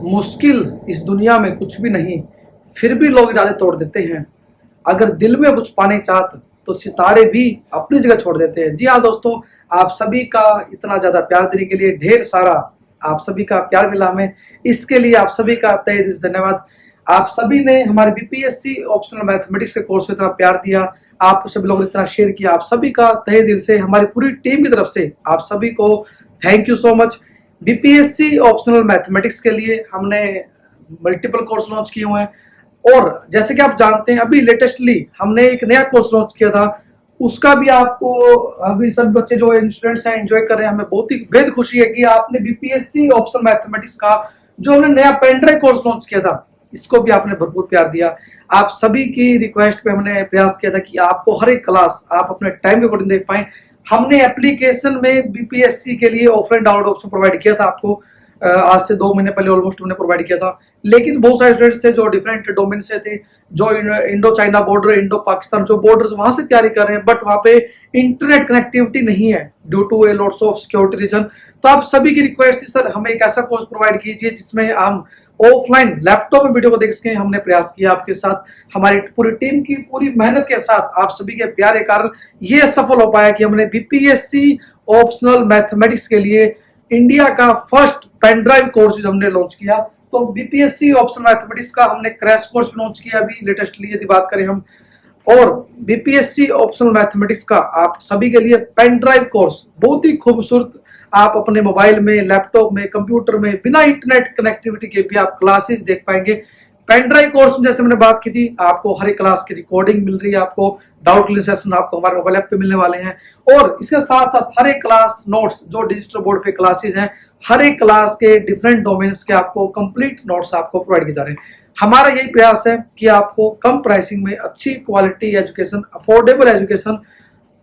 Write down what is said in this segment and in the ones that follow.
मुश्किल इस दुनिया में कुछ भी नहीं, फिर भी लोग इरादे तोड़ देते हैं। अगर दिल में कुछ पाने चाहत तो सितारे भी अपनी जगह छोड़ देते हैं। जी हाँ दोस्तों, आप सभी का इतना ज़्यादा प्यार देने के लिए ढेर सारा आप सभी का प्यार मिला हमें, इसके लिए आप सभी का तहे दिल से धन्यवाद। आप सभी ने हमारे बीपीएससी ऑप्शनल मैथमेटिक्स के कोर्स को इतना प्यार दिया, आप सभी लोगों ने इतना शेयर किया, आप सभी का तहे दिल से हमारी पूरी टीम की तरफ से आप सभी को thank you so much. BPSC optional mathematics के लिए हमने मल्टीपल कोर्स लॉन्च किए हुए हैं और जैसे कि आप जानते हैं अभी लेटेस्टली हमने एक नया कोर्स लॉन्च किया था, उसका भी आपको अभी सब बच्चे जो स्टूडेंट्स हैं एंजॉय कर रहे हैं। हमें बहुत ही बेहद खुशी है कि आपने बीपीएससी ऑप्शनल मैथमेटिक्स का जो हमने नया पेनड्राइव कोर्स लॉन्च किया था, इसको भी आपने भरपूर प्यार दिया। आप सभी की रिक्वेस्ट पे हमने प्रयास किया था कि आपको हर एक क्लास आप अपने टाइम के अकॉर्डिंग देख पाए। हमने एप्लीकेशन में बीपीएससी के लिए ऑफलाइन डाउनलोड ऑप्शन प्रोवाइड किया था आपको, आज से 2 महीने पहले ऑलमोस्ट हमने प्रोवाइड किया था। लेकिन बहुत सारे स्टूडेंट्स थे जो डिफरेंट डोमेन से थे, जो Indo China border, Indo Pakistan जो बॉर्डर्स वहां से तैयारी कर रहे हैं, बट वहां पे इंटरनेट कनेक्टिविटी नहीं है due to a lots of security reason. तो आप सभी की रिक्वेस्ट थी सर हमें एक ऐसा कोर्स प्रोवाइड कीजिए जिसमें हम ऑफलाइन लैपटॉप में वीडियो को देख सकें। हमने प्रयास किया आपके साथ, हमारी पूरी टीम की पूरी मेहनत के साथ, आप सभी के प्यार के कारण ये सफल हो पाया कि हमने बीपीएससी ऑप्शनल मैथमेटिक्स के लिए इंडिया का फर्स्ट पेनड्राइव कोर्स हमने लॉन्च किया। तो बीपीएससी ऑप्शनल मैथमेटिक्स का हमने क्रैश कोर्स भी लॉन्च किया अभी लेटेस्टली यदि बात करें हम, और बीपीएससी ऑप्शनल मैथमेटिक्स का आप सभी के लिए पेनड्राइव कोर्स बहुत ही खूबसूरत, आप अपने मोबाइल में, लैपटॉप में, कंप्यूटर में बिना इंटरनेट कनेक्टिविटी के भी आप क्लासेस देख पाएंगे। पेनड्राइव कोर्स में जैसे मैंने बात की थी, आपको हर एक क्लास की रिकॉर्डिंग मिल रही है, आपको डाउट क्लियर सेशन आपको हमारे मोबाइल ऐप पे मिलने वाले हैं, और इसके साथ साथ हर एक क्लास नोट्स जो डिजिटल बोर्ड पे क्लासेस हैं, हर एक क्लास के डिफरेंट डोमेन्स के आपको कंप्लीट नोट्स आपको प्रोवाइड किए जा रहे हैं। हमारा यही प्रयास है कि आपको कम प्राइसिंग में अच्छी quality education, affordable education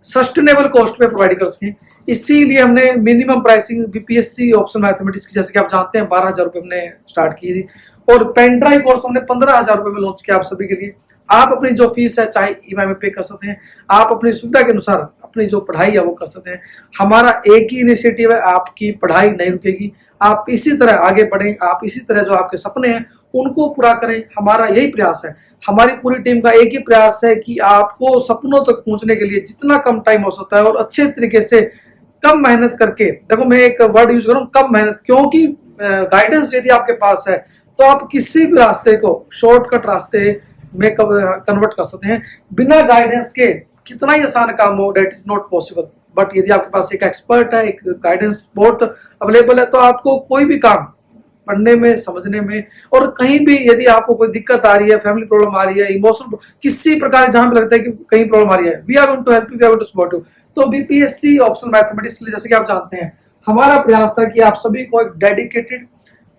sustainable cost पे प्रोवाइड कर सकें। इसीलिए हमने minimum pricing BPSC optional mathematics की जैसे कि आप जानते हैं 12,000 रुपए हमने स्टार्ट की थी, और पेनड्राइव कोर्स हमने 15,000 रुपए में लॉन्च किया आप सभी के लिए। आप अपनी जो फीस है चाहे ईएमआई में पे कर सकते हैं, आप अपनी सुविधा के अनुसार अपनी जो पढ़ाई है वो कर सकते हैं। हमारा एक ही इनिशिएटिव है, आपकी पढ़ाई नहीं रुकेगी, आप इसी तरह आगे बढ़ें, आप इसी तरह जो आपके सपने हैं उनको पूरा करें। हमारा यही प्रयास है, हमारी पूरी टीम का एक ही प्रयास है कि आपको सपनों तक पहुंचने के लिए जितना कम टाइम हो सकता है और अच्छे तरीके से कम मेहनत करके, देखो मैं एक वर्ड यूज करूं कम मेहनत, क्योंकि गाइडेंस यदि आपके पास है तो आप किसी भी रास्ते को शॉर्टकट रास्ते में कन्वर्ट कर सकते हैं। बिना गाइडेंस के कितना ही आसान काम हो, that is not possible, but यदि आपके पास एक एक्सपर्ट है, एक गाइडेंस बोर्ड अवेलेबल है, तो आपको कोई भी काम पढ़ने में, समझने में, और कहीं भी यदि आपको कोई दिक्कत आ रही है, फैमिली प्रॉब्लम आ रही है, इमोशनल किसी प्रकार जहां पे लगता है कि कहीं प्रॉब्लम आ रही है, we are going to help you, we are going to support you. तो बीपीएससी ऑप्शनल मैथमेटिक्स के लिए जैसे कि आप जानते हैं हमारा प्रयास था कि आप सभी को एक डेडिकेटेड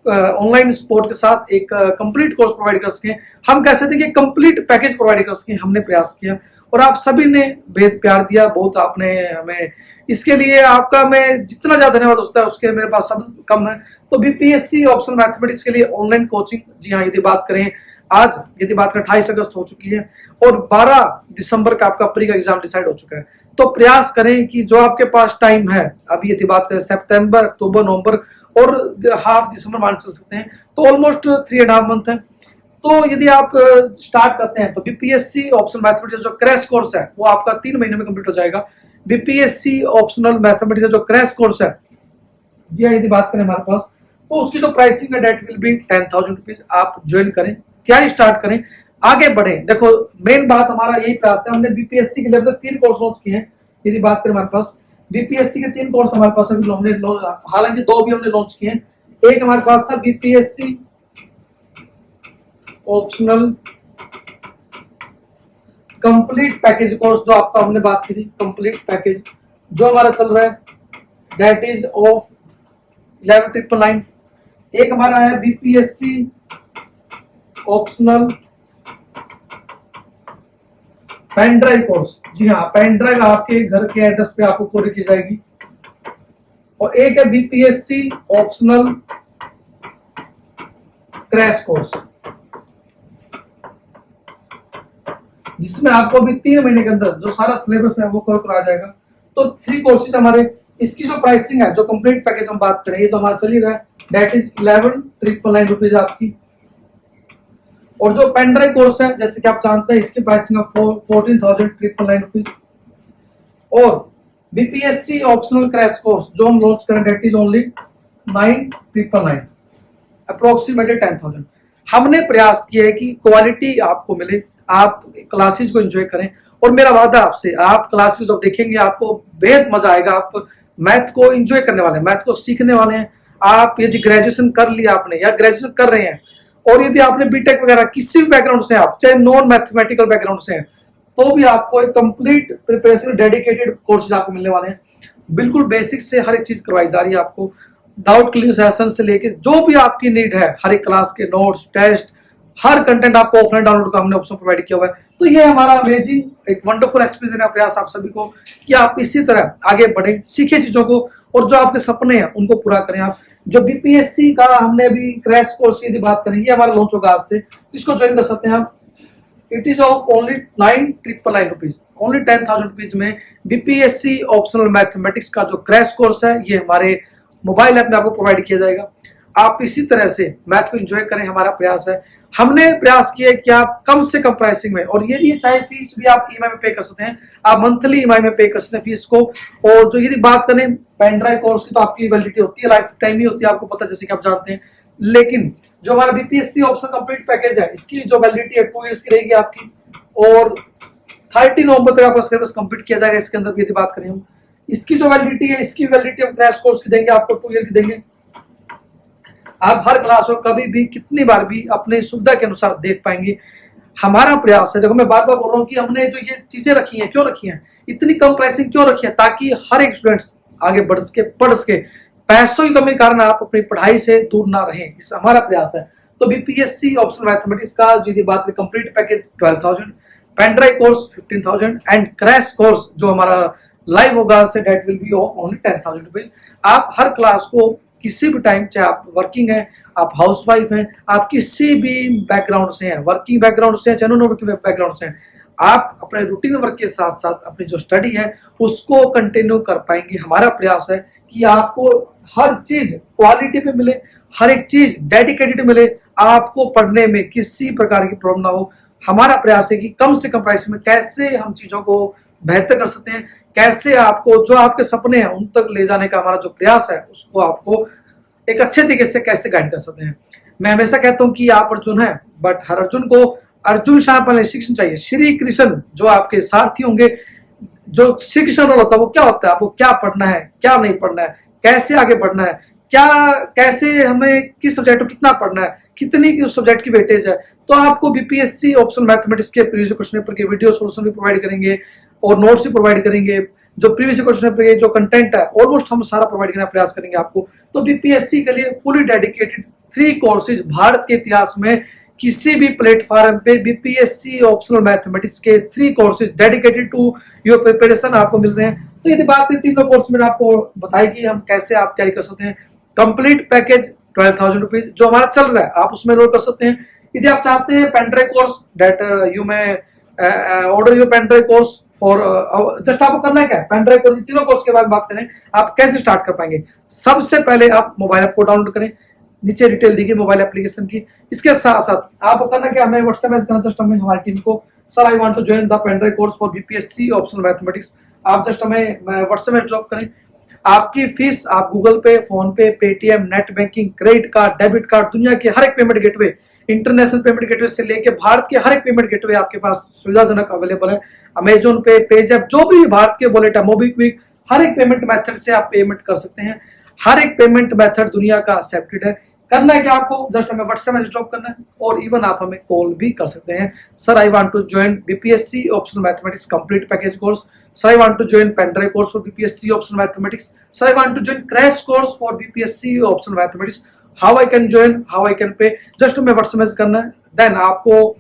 ऑनलाइन सपोर्ट के साथ एक कंप्लीट कोर्स प्रोवाइड कर सकें। हम कह सकते हैं कि कंप्लीट पैकेज प्रोवाइड कर सकें, हमने प्रयास किया और आप सभी ने बेहद प्यार दिया, बहुत आपने हमें, इसके लिए आपका मैं जितना ज्यादा धन्यवाद होता है उसके मेरे पास सब कम है। तो बीपीएससी ऑप्शनल मैथमेटिक्स के लिए ऑनलाइन कोचिंग, जी हाँ यदि बात करें आज, यदि बात करें 28 अगस्त हो चुकी है और 12 दिसंबर का आपका प्री का एग्जाम डिसाइड हो चुका है। तो प्रयास करें कि जो आपके पास टाइम है, अभी यदि बात करें सितंबर, अक्टूबर, नवंबर और हाफ दिसंबर मान चल सकते हैं, तो ऑलमोस्ट 3.5 मंथ है। तो यदि आप स्टार्ट करते हैं तो बीपीएससी ऑप्शनल मैथमेटिक्स जो क्रैश कोर्स है वो आपका 3 महीने में कंप्लीट हो जाएगा। बीपीएससी ऑप्शनल मैथमेटिक्स जो क्रैश कोर्स है, जी हाँ यदि बात करें हमारे पास, तो उसकी जो प्राइसिंग है डेट विल बी 10,000 रुपीज। आप ज्वाइन करें, तैयारी स्टार्ट करें, आगे बढ़ें। देखो मेन बात हमारा यही प्रयास है, हमने बीपीएससी के लिए 3 कोर्स लॉन्च किए हैं। यदि बात करें हमारे पास बीपीएससी के 3 कोर्स हमारे पास अभी हमने, हालांकि 2 भी हमने लॉन्च किए हैं। एक हमारे पास था BPSC optional complete package course, जो आपका हमने बात की थी कंप्लीट पैकेज, जो हमारा चल रहा है दैट इज ऑफ 11,999। एक हमारा है BPSC optional pen drive course, जी हाँ पेन ड्राइव आपके घर के एड्रेस पे आपको कोरियर की जाएगी। और एक है बीपीएससी ऑप्शनल क्रैश कोर्स, जिसमें आपको अभी 3 महीने के अंदर जो सारा सिलेबस है वो कवर करा जाएगा। तो 3 कोर्सेज हमारे, इसकी जो प्राइसिंग है, जो कंप्लीट पैकेज हम बात करें, ये तो हमारा चल ही रहा है डेट इज 11,999 रुपीज आपकी। और जो पेन ड्राइव कोर्स है जैसे कि आप जानते हैं इसकी प्राइसिंग है 14,999 रुपीज। और बीपीएससी ऑप्शनल क्रैश कोर्स जो हम लॉन्च करें डेट इज ओनली 9,999, अप्रोक्सीमेटली 10,000। हमने प्रयास किया है कि क्वालिटी आपको मिले, आप क्लासेज को एंजॉय करें। और मेरा वादा आपसे, आप क्लासेज जब देखेंगे आपको बेहद मजा आएगा, आप मैथ को एंजॉय करने वाले हैं, मैथ को सीखने वाले हैं। आप यदि ग्रेजुएशन कर लिया आपने या ग्रेजुएशन कर रहे हैं और यदि आपने बीटेक वगैरह किसी भी बैकग्राउंड से आप चाहे नॉन मैथमेटिकल बैकग्राउंड से हैं तो भी आपको एक कंप्लीट प्रिपरेशन डेडिकेटेड कोर्सेज आपको मिलने वाले हैं। बिल्कुल बेसिक से हर एक चीज करवाई जा रही है आपको, डाउट क्लियर सेशन से लेके जो भी आपकी नीड है, हर एक क्लास के नोट्स टेस्ट हर कंटेंट आपको ऑफलाइन डाउनलोड का हमने ऑप्शन प्रोवाइड किया हुआ है। तो ये हमारा अमेजिंग एक वंडरफुल एक्सपीरियंस देने का प्रयास आप सभी को कि आप इसी तरह आगे बढ़े, सीखे चीजों को और जो आपके सपने हैं उनको पूरा करें। आप जो बीपीएससी का हमने अभी क्रैश कोर्स की बात करें, ये हमारा लॉन्च होगा आज से, इसको ज्वाइन कर सकते हैं आप। It is of only 9,999 rupees, only 10,000 rupees में बीपीएससी ऑप्शनल मैथमेटिक्स का जो क्रैश कोर्स है ये हमारे मोबाइल ऐप में आपको प्रोवाइड किया जाएगा। आप इसी तरह से मैथ को एंजॉय करें, हमारा प्रयास है। हमने प्रयास किया कि आप कम से कम प्राइसिंग में, और ये चाहे फीस भी आप ईएमआई में पे कर सकते हैं, आप मंथली ईएमआई में पे कर सकते हैं फीस को। और जो यदि बात करें पेन ड्राइव कोर्स की तो आपकी वैलिडिटी होती है, लाइफ टाइम ही होती है, आपको पता जैसे कि आप जानते हैं। लेकिन जो हमारा बीपीएससी ऑप्शन कंप्लीट पैकेज है इसकी जो वैलिडिटी है 2 इयर्स की रहेगी आपकी, और 30 नवंबर तक आपका सिलेबस कंप्लीट किया जाएगा। इसके अंदर भी यदि बात करें हम इसकी जो वैलिडिटी है, इसकी वैलिडिटी हम क्रैश कोर्स की देंगे आपको 2 ईयर की देंगे। आप हर क्लास को कभी भी कितनी बार भी अपने सुविधा के अनुसार देख पाएंगे। हमारा प्रयास है, देखो मैं बार बार बोल रहा हूँ कि हमने जो ये चीजें रखी हैं, क्यों रखी हैं, इतनी कम प्राइसिंग क्यों रखी है, ताकि हर एक स्टूडेंट्स आगे बढ़ सके, पढ़ सके। पैसों की कमी के कारण आप अपनी पढ़ाई से दूर ना रहें, इस हमारा प्रयास है। तो बीपीएससी ऑप्शनल मैथमेटिक्स का जो बात है complete package 12,000, pen drive course 15,000 and crash course जो हमारा लाइव होगा से that will be of only 10,000 rupees. आप हर क्लास को किसी भी टाइम, चाहे आप वर्किंग हैं, आप हाउसवाइफ हैं, आप किसी भी बैकग्राउंड से हैं, वर्किंग बैकग्राउंड से हैं, चाहे नॉन वर्किंग बैकग्राउंड से हैं, आप अपने रूटीन वर्क के साथ साथ अपनी जो स्टडी है उसको कंटिन्यू कर पाएंगे। हमारा प्रयास है कि आपको हर चीज क्वालिटी पे मिले, हर एक चीज डेडिकेटेड मिले, आपको पढ़ने में किसी प्रकार की प्रॉब्लम ना हो। हमारा प्रयास है कि कम से कम प्राइस में कैसे हम चीजों को बेहतर कर सकते हैं, कैसे आपको जो आपके सपने हैं उन तक ले जाने का हमारा जो प्रयास है उसको आपको एक अच्छे तरीके से कैसे गाइड कर सकते हैं। मैं हमेशा कहता हूं कि आप अर्जुन है, बट हर अर्जुन को अर्जुन शाह शिक्षण चाहिए। श्री कृष्ण जो आपके सारथी होंगे, जो श्री कृष्ण रोल होता है वो क्या होता है, आपको क्या पढ़ना है, क्या नहीं पढ़ना है, कैसे आगे बढ़ना है, क्या कैसे हमें किस सब्जेक्ट को कितना पढ़ना है, कितनी उस सब्जेक्ट की वेटेज है। तो आपको बीपीएससी ऑप्शनल मैथमेटिक्स के प्रीवियस क्वेश्चन पेपर के वीडियो सोल्यूशन भी प्रोवाइड करेंगे और नोट्स भी प्रोवाइड करेंगे। जो प्रीवियस क्वेश्चन पेपर के जो कंटेंट है ऑलमोस्ट हम सारा प्रोवाइड करने का प्रयास करेंगे आपको। तो बीपीएससी के लिए फुली डेडिकेटेड 3 कोर्सेज भारत के इतिहास में किसी भी प्लेटफॉर्म पे बीपीएससी ऑप्शनल मैथमेटिक्स के 3 courses dedicated to your preparation आपको मिल रहे हैं। तो यदि बात करें तीनों कोर्स में आपको बताई कि हम कैसे आप तैयारी कर सकते हैं। कंप्लीट पैकेज 12,000 रुपीज जो हमारा चल रहा है आप उसमें एनरोल कर सकते हैं। यदि आप चाहते हैं pen drive course that you में order your pen drive course for just आपको करना है क्या, पेन ड्राइव कोर्स, तीनों कोर्स के बारे में बात करें आप कैसे स्टार्ट कर पाएंगे। सबसे पहले आप मोबाइल ऐप को डाउनलोड करें, नीचे डिटेल दी गई मोबाइल एप्लीकेशन की। इसके साथ साथ आपको करना क्या, हमें व्हाट्सएप मैसेज करना, जस्ट हमें हमारी टीम को sir I want to join the pen drive course for BPSC optional mathematics. आप जस्ट हमें व्हाट्सएप में ड्रॉप करें। आपकी फीस आप Google Pay, PhonePe, Paytm, net banking, credit card, debit card, दुनिया के हर एक payment gateway, international payment gateway से लेके भारत के हर एक पेमेंट गेटवे आपके पास सुविधाजनक अवेलेबल है। अमेजोन पे, पेजैप, जो भी भारत के वॉलेट है, मोबीक्विक, हर एक पेमेंट मेथड से आप पेमेंट कर सकते हैं। हर एक पेमेंट मेथड दुनिया का एक्सेप्टेड है। करना है क्या आपको, जस्ट हमें व्हाट्सएप मैसेज ड्रॉप करना है और इवन आप हमें कॉल भी कर सकते हैं। Sir I want to join BPSC optional mathematics complete package course, sir I want to join pen drive course for BPSC optional mathematics, sir I want to join crash course for BPSC optional mathematics, how I can join, how I can pay, just हमें WhatsApp message करना है। Then आपको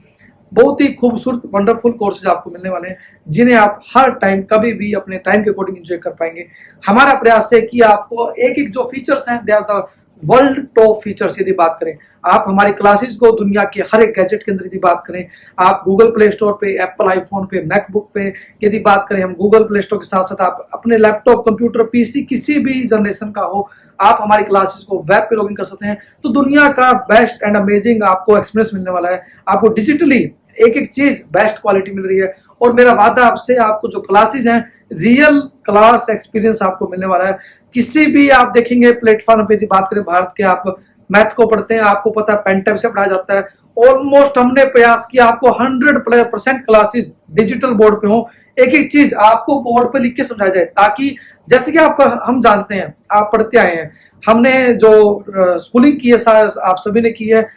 बहुत ही खूबसूरत wonderful courses आपको मिलने वाले हैं जिन्हें आप हर टाइम कभी भी अपने टाइम के अकॉर्डिंग एंजॉय कर पाएंगे। हमारा प्रयास है कि आपको एक एक जो फीचर्स हैं they are the world top features यदि बात करें, आप हमारी क्लासेस को दुनिया के हर एक गैजेट के अंदर यदि बात करें, आप गूगल प्ले स्टोर पे, एप्पल आईफोन पे, मैकबुक पे यदि बात करें, हम गूगल प्ले स्टोर के साथ साथ आप अपने लैपटॉप, कंप्यूटर, पीसी किसी भी जनरेशन का हो, आप हमारी क्लासेस को वेब पे लॉगिन कर सकते हैं। तो दुनिया का बेस्ट एंड अमेजिंग आपको एक्सपीरियंस मिलने वाला है। आपको डिजिटली एक एक चीज बेस्ट क्वालिटी मिल रही है, और मेरा वादा आपसे, आपको जो क्लासेस हैं रियल क्लास एक्सपीरियंस आपको मिलने वाला है। किसी भी आप देखेंगे प्लेटफॉर्म पे, यदि बात करें भारत के, आप मैथ को पढ़ते हैं, आपको पता है पेन से पढ़ाया जाता है। ऑलमोस्ट हमने प्रयास किया आपको 100% क्लासेस डिजिटल बोर्ड पे हो, एक एक चीज आपको बोर्ड पे लिख के समझाया जाए, ताकि जैसे कि आप, हम जानते हैं, आप पढ़ते आए हैं, हमने जो स्कूलिंग की है आप सभी ने की है,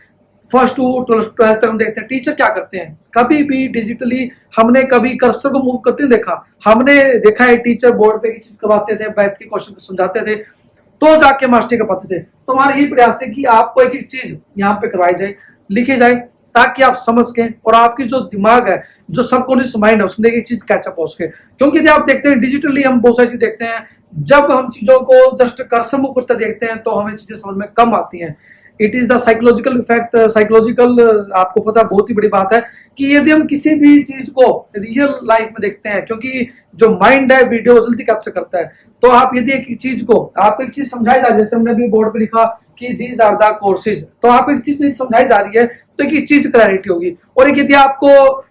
फर्स्ट टू ट्वेल्थ तक हम देखते हैं टीचर क्या करते हैं, कभी भी डिजिटली हमने कभी कर्सर को मूव करते नहीं देखा। हमने देखा है टीचर बोर्ड पे की चीज करवाते थे, मैथ के क्वेश्चन समझाते थे, तो जाके मास्टरी कर पाते थे। तो हमारा यही प्रयास है कि आपको एक एक चीज यहाँ पे करवाई जाए, लिखी जाए, ताकि आप समझ सकें, और आपकी जो दिमाग है, जो सबकॉन्शियस माइंड है, उसमें एक चीज कैचअप हो सके। क्योंकि यदि आप देखते हैं डिजिटली हम बहुत सारी चीज देखते हैं, जब हम चीजों को जस्ट कर्सर मूव करते देखते हैं तो हमें चीजें समझ में कम आती हैं। It is the psychological effect, psychological, आपको पता बहुत ही बड़ी बात है कि यदि हम किसी भी चीज को रियल लाइफ में देखते हैं, क्योंकि जो माइंड है वीडियो जल्दी कैप्चर करता है, तो आप यदि एक चीज को, आपको एक चीज समझाई जा रही है, जैसे हमने अभी बोर्ड पे लिखा कि दीज आर द कोर्सेज, तो आप एक चीज समझाई जा रही है तो एक चीज क्लैरिटी होगी। और एक यदि आपको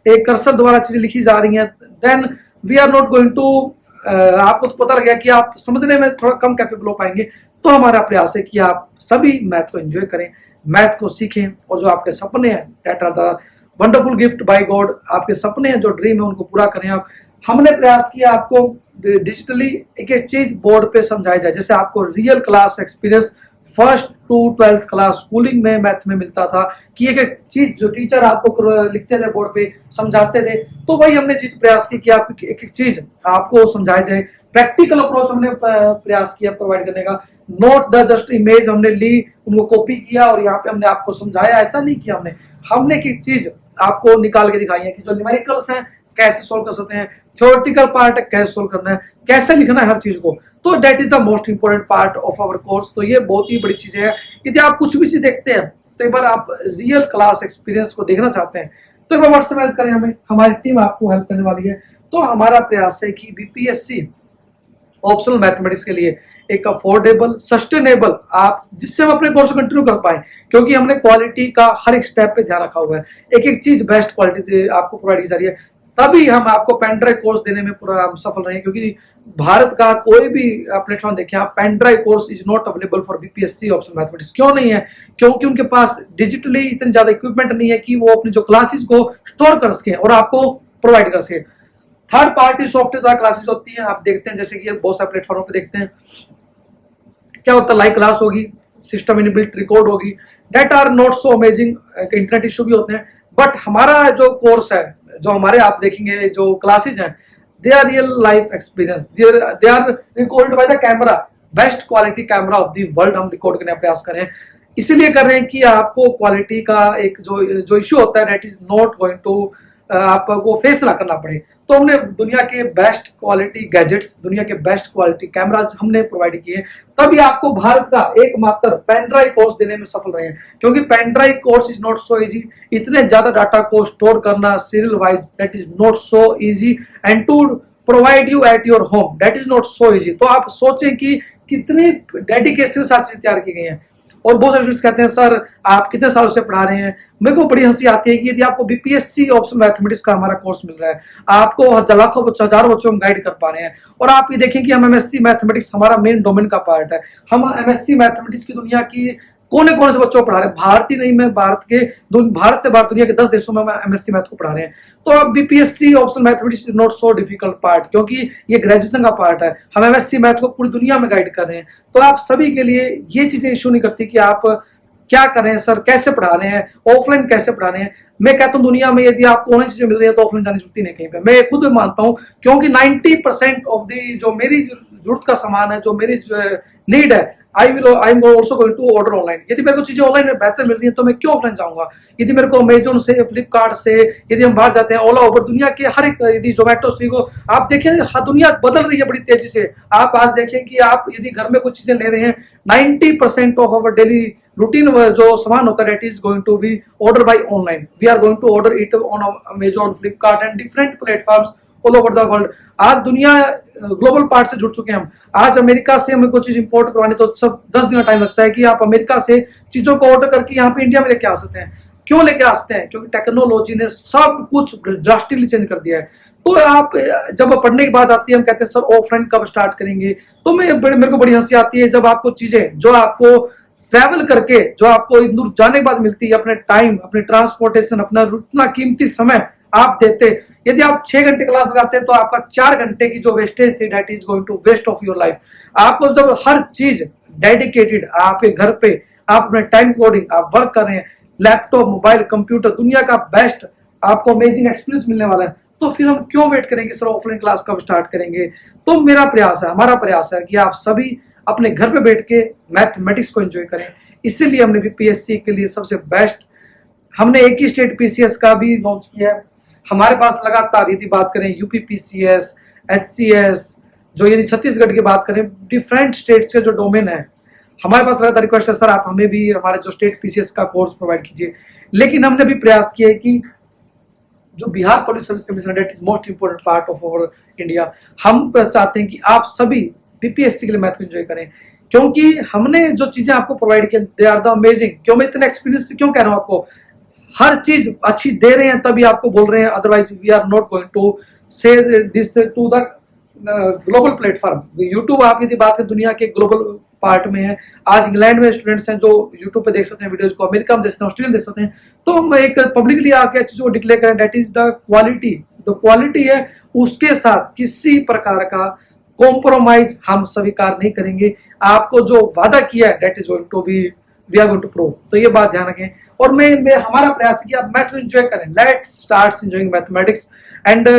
एक कर्सर द्वारा चीजें लिखी जा रही हैं, then we are not going to, आपको तो पता लग गया कि आप समझने में थोड़ा कम कैपेबल हो पाएंगे। तो हमारा प्रयास है कि आप सभी मैथ को एंजॉय करें, मैथ को सीखें, और जो आपके सपने हैं, that are the wonderful gift by God, आपके सपने हैं, जो ड्रीम है, उनको पूरा करें आप। हमने प्रयास किया आपको डिजिटली एक एक चीज बोर्ड पे समझाई जाए, जैसे आपको real class experience first to twelfth class schooling में मैथ में मिलता था, कि एक एक चीज जो टीचर आपको लिखते थे बोर्ड पे, समझाते थे, तो वही हमने चीज प्रयास की कि आपको एक एक चीज आपको समझाई जाए। प्रैक्टिकल अप्रोच हमने प्रयास किया प्रोवाइड करने का, नॉट द जस्ट इमेज हमने ली, उनको कॉपी किया और यहाँ पे हमने आपको समझाया, ऐसा नहीं किया हमने एक चीज आपको निकाल के दिखाई है कि जो न्यूमेरिकल्स हैं कैसे सोल्व कर सकते हैं, थ्योरेटिकल पार्ट है कैसे सोल्व करना है, कैसे लिखना है हर चीज को। तो that is the most important part of our course. तो ये बहुत ही बड़ी चीजें हैं। यदि आप कुछ भी चीज देखते हैं तो एक बार आप रियल क्लास एक्सपीरियंस को देखना चाहते हैं तो एक बार व्हाट्सएप मैसेज करें हमें, हमारी टीम आपको हेल्प करने वाली है। तो हमारा प्रयास है कि बीपीएससी ऑप्शनल मैथमेटिक्स के लिए एक अफोर्डेबल, सस्टेनेबल, आप जिससे हम अपने कोर्स को कंटिन्यू कर पाए, क्योंकि हमने क्वालिटी का हर एक स्टेप पे ड्यान रखा हुआ है, एक एक चीज बेस्ट क्वालिटी आपको प्रोवाइड की जा रही है, तभी हम आपको पेन ड्राइव कोर्स देने में पूरा सफल रहे। क्योंकि भारत का कोई भी प्लेटफॉर्म देखें आप, pen drive course is not available for BPSC optional mathematics. क्यों नहीं है? क्योंकि उनके पास डिजिटली इतनी ज्यादा इक्विपमेंट नहीं है कि वो अपनी जो क्लासेस को स्टोर कर सके और आपको प्रोवाइड कर सके। थर्ड पार्टी सॉफ्टवेयर द्वारा क्लासेस होती हैं, आप देखते हैं जैसे कि बहुत सारे प्लेटफॉर्म पे देखते हैं क्या होता है, लाइव क्लास होगी, सिस्टम इनबिल्ट रिकॉर्ड होगी, that are not so amazing, internet issue भी होते हैं। बट हमारा जो कोर्स है, जो हमारे आप देखेंगे जो क्लासेज हैं, they are real life experience, they are recorded by the camera, best quality camera of the world हम रिकॉर्ड करने का प्रयास करें। इसीलिए कर रहे हैं कि आपको क्वालिटी का एक जो इशू होता है, that is not going to आपको फेस ना करना पड़े। तो हमने दुनिया के बेस्ट क्वालिटी गैजेट्स, दुनिया के बेस्ट क्वालिटी कैमराज हमने प्रोवाइड किए, तभी आपको भारत का एकमात्र पेन ड्राइव कोर्स देने में सफल रहे हैं। क्योंकि pen drive course is not so easy, इतने ज्यादा डाटा को स्टोर करना serial wise, that is not so easy, and to provide you at your home, that is not so easy. तो आप सोचें कि कितनी डेडिकेशन के साथ चीजें तैयार की गई हैं। और बहुत सारे स्टूडेंट्स कहते हैं सर आप कितने सालों से पढ़ा रहे हैं। मेरे को बड़ी हंसी आती है कि यदि आपको बीपीएससी ऑप्शनल मैथमेटिक्स का हमारा कोर्स मिल रहा है, आपको लाखों बच्चों, हजारों बच्चों हम गाइड कर पा रहे हैं, और आप ये देखें कि हम एमएससी मैथमेटिक्स हमारा मेन डोमेन का पार्ट है, हम एमएससी मैथमेटिक्स की दुनिया की कोने कोने से बच्चों को पढ़ा रहे हैं। भारत ही नहीं, मैं भारत से बाहर दुनिया के 10 देशों में हम एमएससी मैथ को पढ़ा रहे हैं। तो अब BPSC optional mathematics is not so difficult part, क्योंकि ये ग्रेजुएशन का पार्ट है, हम एमएससी मैथ को पूरी दुनिया में गाइड कर रहे हैं। तो आप सभी के लिए ये चीजें इशू नहीं करती कि आप क्या कर रहे हैं सर, कैसे पढ़ा रहे हैं, ऑफलाइन कैसे पढ़ा रहे हैं। मैं कहता हूं दुनिया में यदि आपको ऑनलाइन चीजें मिल रही है तो ऑफलाइन जाने की जरूरत नहीं कहीं पे। मैं खुद मानता हूं, क्योंकि 90% ऑफ दी जो मेरी जरूरत का सामान है, जो मेरी नीड है, I am also going to order online. यदि मेरे को चीजें ऑनलाइन में बेहतर मिल रही है तो मैं क्यों ऑफलाइन जाऊंगा। यदि मेरे को अमेजोन से, फ्लिपकार्ट से, यदि हम बाहर जाते हैं, ओला उबर, दुनिया के हर एक, यदि जोमेटो स्विगो, आप देखें हर दुनिया बदल रही है बड़ी तेजी से। आप आज देखें कि आप यदि घर में कुछ चीजें ले रहे हैं, 90% ऑफ अवर डेली रूटीन जो सामान होता है, it is going to be order by online. We are going to order it on Amazon, Flipkart and different platforms all over the world. आज दुनिया ग्लोबल पार्ट से जुड़ चुके हैं हम। आज अमेरिका से हमें कोई चीज इंपोर्ट करवानी तो सब 10 दिन का टाइम लगता है कि आप अमेरिका से चीजों को ऑर्डर करके यहाँ पे इंडिया में लेके आ सकते हैं। क्यों लेके आ सकते हैं? क्योंकि टेक्नोलॉजी ने सब कुछ ड्रास्टिकली चेंज कर दिया है। तो आप जब पढ़ने की बात आती है, हम कहते हैं सर ऑफलाइन कब स्टार्ट करेंगे, तो मेरे को बड़ी हंसी आती है जब आपको चीजें जो आपको ट्रैवल करके, जो आपको दूर जाने के बाद मिलती है, अपने टाइम, अपने ट्रांसपोर्टेशन, अपना इतना कीमती समय आप देते। यदि आप 6 घंटे क्लास लगाते हैं तो आपका 4 घंटे की जो वेस्टेज थी, that is going to waste of your life. आपको जब हर चीज डेडिकेटेड आपके घर पे, आप अपने टाइम अकॉर्डिंग आप वर्क कर रहे हैं, लैपटॉप, मोबाइल, कंप्यूटर, दुनिया का बेस्ट आपको अमेजिंग एक्सपीरियंस मिलने वाला है, तो फिर हम क्यों वेट करेंगे सर ऑफलाइन क्लास कब स्टार्ट करेंगे। तो मेरा प्रयास है, हमारा प्रयास है कि आप सभी अपने घर पे बैठ के मैथमेटिक्स को एंजॉय करें। इसीलिए हमने बीपीएससी के लिए सबसे बेस्ट, हमने एक ही स्टेट पीसीएस का भी लॉन्च किया है। हमारे पास लगातार, यदि बात करें यूपी पीसीएस, एचसीएस, जो यदि छत्तीसगढ़ की बात करें, डिफरेंट स्टेट्स के जो डोमेन है, हमारे पास लगातार रिक्वेस्ट है सर आप हमें भी हमारे जो स्टेट पीसीएस का कोर्स प्रोवाइड कीजिए। लेकिन हमने भी प्रयास किया है कि जो Bihar public service commission, that is most important part of our India, हम चाहते हैं कि आप सभी बीपीएससी के लिए मैथ को एंजॉय करें, क्योंकि हमने जो चीजें आपको प्रोवाइड की दे आर द अमेजिंग। क्यों मैं इतने एक्सपीरियंस से क्यों कह रहा हूं आपको, हर चीज अच्छी दे रहे हैं तभी आपको बोल रहे हैं, otherwise we are not going to say this to the global platform. YouTube आप यदि बात करें दुनिया के ग्लोबल पार्ट में है। आज इंग्लैंड में स्टूडेंट्स हैं जो यूट्यूब पे देख सकते हैं वीडियोज को, अमेरिका में देख सकते हैं, ऑस्ट्रेलिया में देख सकते हैं। तो हम एक पब्लिकली आके चीजों को डिक्लेयर करें, that is the quality. The quality है, उसके साथ किसी प्रकार का कॉम्प्रोमाइज हम स्वीकार नहीं करेंगे। आपको जो वादा किया है, that is going to be, we are going to prove. तो ये बात ध्यान रखें। और मैं हमारा प्रयास है कि आप मैथ को एंजॉय करें। Let's start enjoying mathematics. And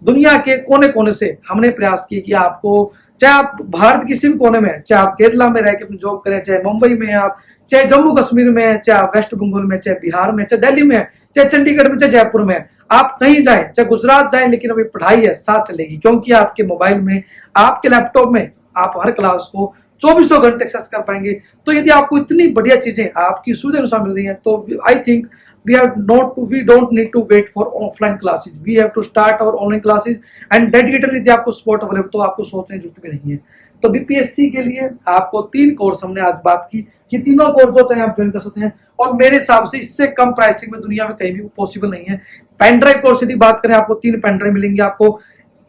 दुनिया के कोने कोने से हमने प्रयास किया कि आपको, चाहे आप भारत किसी भी कोने में हैं, चाहे आप केरला में रह के अपनी जॉब करें, चाहे मुंबई में हैं आप, चाहे जम्मू कश्मीर में हैं, चाहे आप वेस्ट बंगाल में, चाहे बिहार में, चाहे दिल्ली में, चाहे चंडीगढ़ में, चाहे जयपुर में, आप कहीं जाएं, चाहे गुजरात जाएं, लेकिन अभी पढ़ाई है साथ चलेगी, क्योंकि आपके मोबाइल में, आपके लैपटॉप में आप हर क्लास को 24 घंटे एक्सेस कर पाएंगे। तो यदि आपको इतनी बढ़िया चीजें आपकी सुविधा अनुसार मिल रही है, तो I think we don't need to wait for offline classes. We have to start our online classes and dedicatedly यदि आपको सपोर्ट अवेलेबल, तो आपको सोचने की जरूरत भी नहीं है। तो बीपीएससी के लिए आपको 3 कोर्स हमने आज बात की कि तीनों कोर्स जो चाहे आप ज्वाइन कर सकते हैं, और मेरे हिसाब से इससे कम प्राइसिंग में दुनिया में कहीं भी पॉसिबल नहीं है। पेन ड्राइव कोर्स यदि बात करें, आपको 3 पेन ड्राइव मिलेंगे। आपको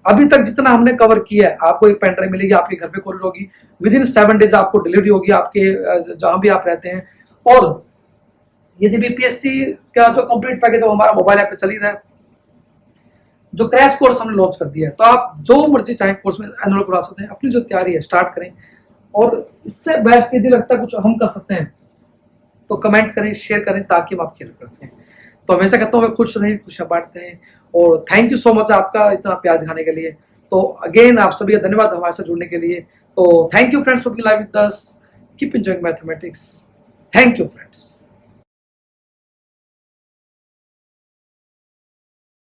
अभी तक जितना हमने कवर किया है, आपको एक पेन ड्राइव मिलेगी, आपके घर पे कोरियर होगी, विद इन 7 डेज आपको डिलीवरी होगी आपके जहां भी आप रहते हैं। और यदि बीपीएससी का जो कंप्लीट पैकेज है हमारा मोबाइल ऐप पे चल ही रहा है, जो क्रैश कोर्स हमने लॉन्च कर दिया है, तो आप जो मर्जी चाहे कोर्स में एनरोल करा सकते हैं। अपनी जो तैयारी है स्टार्ट करें, और इससे बेस्ट यदि लगता है कुछ हम कर सकते हैं तो कमेंट करें, शेयर करें, ताकि हम आपकी हेल्प कर सकें। तो हमेशा कहता हूँ मैं खुश रहें, खुशियां बांटते हैं, और थैंक यू सो मच आपका इतना प्यार दिखाने के लिए। तो अगेन आप सभी का धन्यवाद हमारे साथ जुड़ने के लिए। तो thank you friends for being live with us, keep enjoying mathematics. Thank you friends.